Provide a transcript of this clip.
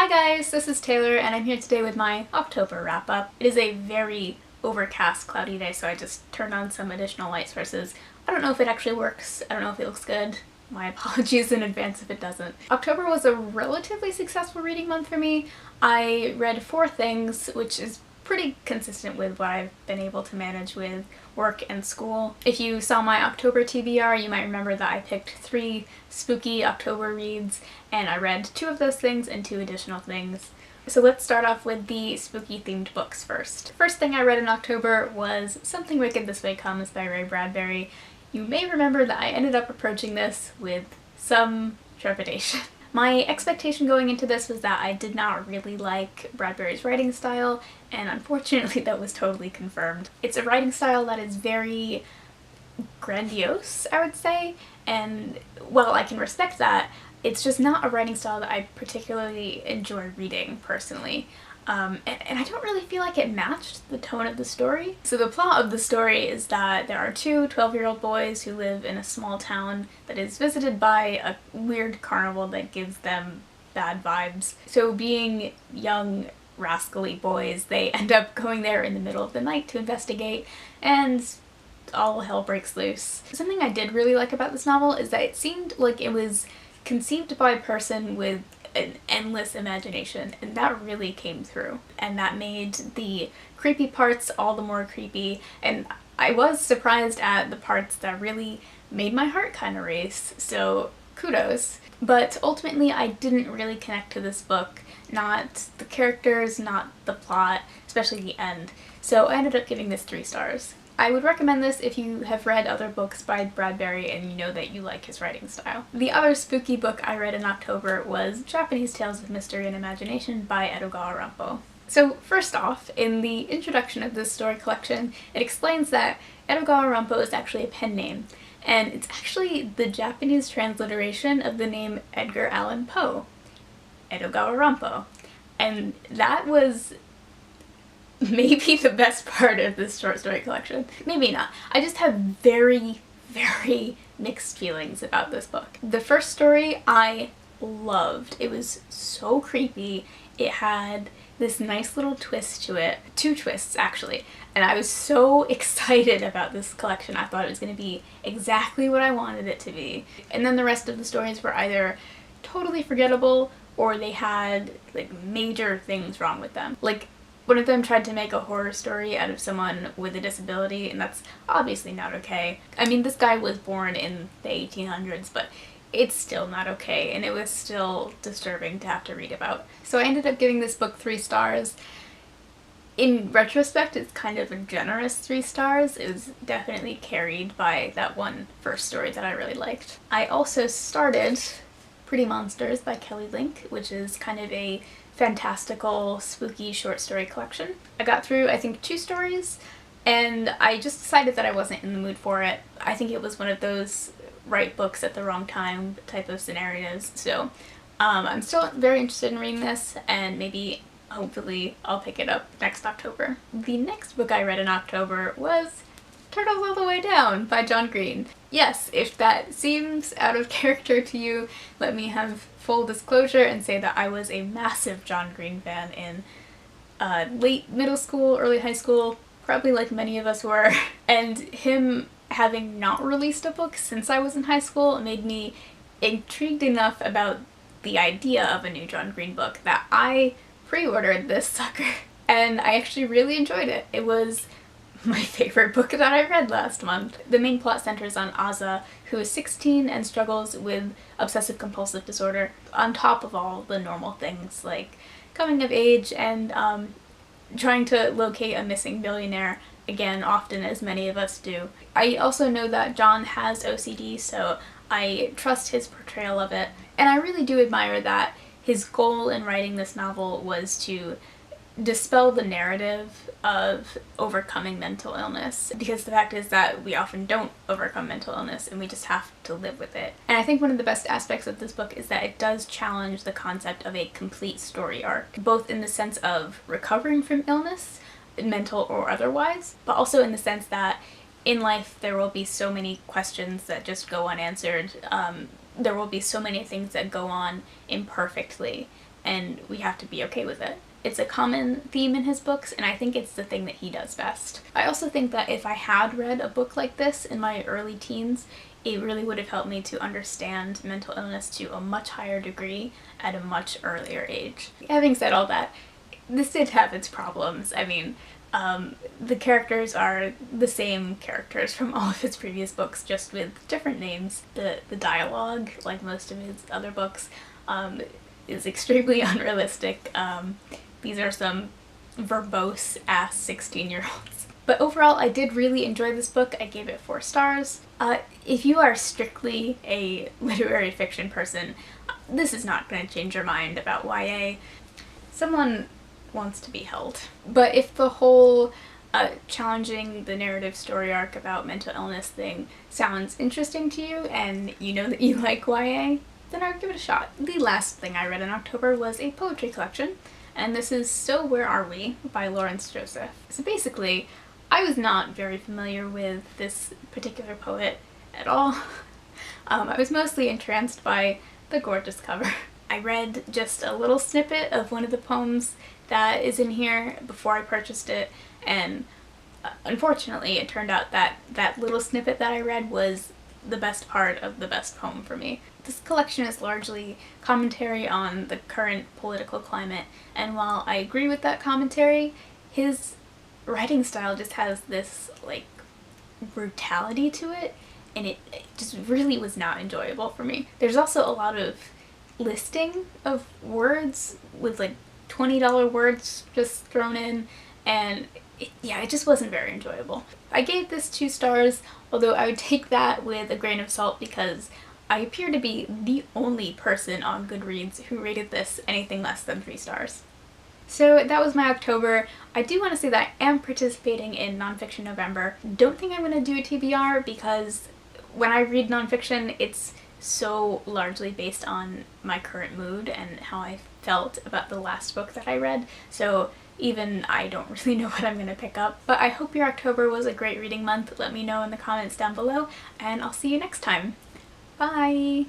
Hi guys, this is Taylor and I'm here today with my October wrap-up. It is a very overcast, cloudy day, so I just turned on some additional light sources. I don't know if it actually works, I don't know if it looks good. My apologies in advance if it doesn't. October was a relatively successful reading month for me. I read 4 things, which is pretty consistent with what I've been able to manage with work and school. If you saw my October TBR, you might remember that I picked 3 spooky October reads, and I read 2 of those things and 2 additional things. So let's start off with the spooky themed books first. First thing I read in October was Something Wicked This Way Comes by Ray Bradbury. You may remember that I ended up approaching this with some trepidation. My expectation going into this was that I did not really like Bradbury's writing style, and unfortunately that was totally confirmed. It's a writing style that is very grandiose, I would say, and while I can respect that, it's just not a writing style that I particularly enjoy reading personally. And I don't really feel like it matched the tone of the story. So the plot of the story is that there are 2 12-year-old boys who live in a small town that is visited by a weird carnival that gives them bad vibes. So being young, rascally boys, they end up going there in the middle of the night to investigate, and all hell breaks loose. Something I did really like about this novel is that it seemed like it was conceived by a person with an endless imagination, and that really came through, and that made the creepy parts all the more creepy, and I was surprised at the parts that really made my heart kind of race, so kudos. But ultimately I didn't really connect to this book, not the characters, not the plot, especially the end, so I ended up giving this 3 stars. I would recommend this if you have read other books by Bradbury and you know that you like his writing style. The other spooky book I read in October was Japanese Tales of Mystery and Imagination by Edogawa Rampo. So first off, in the introduction of this story collection, it explains that Edogawa Rampo is actually a pen name, and it's actually the Japanese transliteration of the name Edgar Allan Poe, Edogawa Rampo. And that was maybe the best part of this short story collection. Maybe not. I just have very, very mixed feelings about this book. The first story I loved. It was so creepy. It had this nice little twist to it. 2 twists actually. And I was so excited about this collection. I thought it was going to be exactly what I wanted it to be. And then the rest of the stories were either totally forgettable or they had like major things wrong with them. Like, one of them tried to make a horror story out of someone with a disability, and that's obviously not okay. I mean, this guy was born in the 1800s, but it's still not okay, and it was still disturbing to have to read about. So I ended up giving this book 3 stars. In retrospect, it's kind of a generous 3 stars. It was definitely carried by that one first story that I really liked. I also started Pretty Monsters by Kelly Link, which is kind of a fantastical, spooky short story collection. I got through, I think, 2 stories, and I just decided that I wasn't in the mood for it. I think it was one of those right books at the wrong time type of scenarios, so I'm still very interested in reading this, and maybe, hopefully, I'll pick it up next October. The next book I read in October was Turtles All the Way Down by John Green. Yes, if that seems out of character to you, let me have full disclosure and say that I was a massive John Green fan in late middle school, early high school, probably like many of us were, and him having not released a book since I was in high school made me intrigued enough about the idea of a new John Green book that I pre-ordered this sucker, and I actually really enjoyed it. It was my favorite book that I read last month. The main plot centers on Aza, who is 16 and struggles with obsessive-compulsive disorder, on top of all the normal things like coming of age and trying to locate a missing billionaire, again, often as many of us do. I also know that John has OCD, so I trust his portrayal of it, and I really do admire that his goal in writing this novel was to dispel the narrative of overcoming mental illness, because the fact is that we often don't overcome mental illness and we just have to live with it. And I think one of the best aspects of this book is that it does challenge the concept of a complete story arc, both in the sense of recovering from illness, mental or otherwise, but also in the sense that in life there will be so many questions that just go unanswered. There will be so many things that go on imperfectly, and we have to be okay with it. It's a common theme in his books, and I think it's the thing that he does best. I also think that if I had read a book like this in my early teens, it really would have helped me to understand mental illness to a much higher degree at a much earlier age. Having said all that, this did have its problems. I mean, the characters are the same characters from all of his previous books, just with different names. The dialogue, like most of his other books, is extremely unrealistic. These are some verbose ass 16-year-olds. But overall, I did really enjoy this book. I gave it 4 stars. If you are strictly a literary fiction person, this is not going to change your mind about YA. Someone wants to be held. But if the whole challenging the narrative story arc about mental illness thing sounds interesting to you, and you know that you like YA, then I would give it a shot. The last thing I read in October was a poetry collection, and this is So Where Are We by Lawrence Joseph. So basically, I was not very familiar with this particular poet at all. I was mostly entranced by the gorgeous cover. I read just a little snippet of one of the poems that is in here before I purchased it, and unfortunately it turned out that that little snippet that I read was the best part of the best poem for me. This collection is largely commentary on the current political climate, and while I agree with that commentary, his writing style just has this like brutality to it, and it just really was not enjoyable for me. There's also a lot of listing of words with like $20 words just thrown in, and it just wasn't very enjoyable. I gave this 2 stars, although I would take that with a grain of salt because I appear to be the only person on Goodreads who rated this anything less than 3 stars. So that was my October. I do want to say that I am participating in Nonfiction November. Don't think I'm going to do a TBR because when I read nonfiction, it's so largely based on my current mood and how I felt about the last book that I read, so even I don't really know what I'm going to pick up. But I hope your October was a great reading month. Let me know in the comments down below, and I'll see you next time. Bye!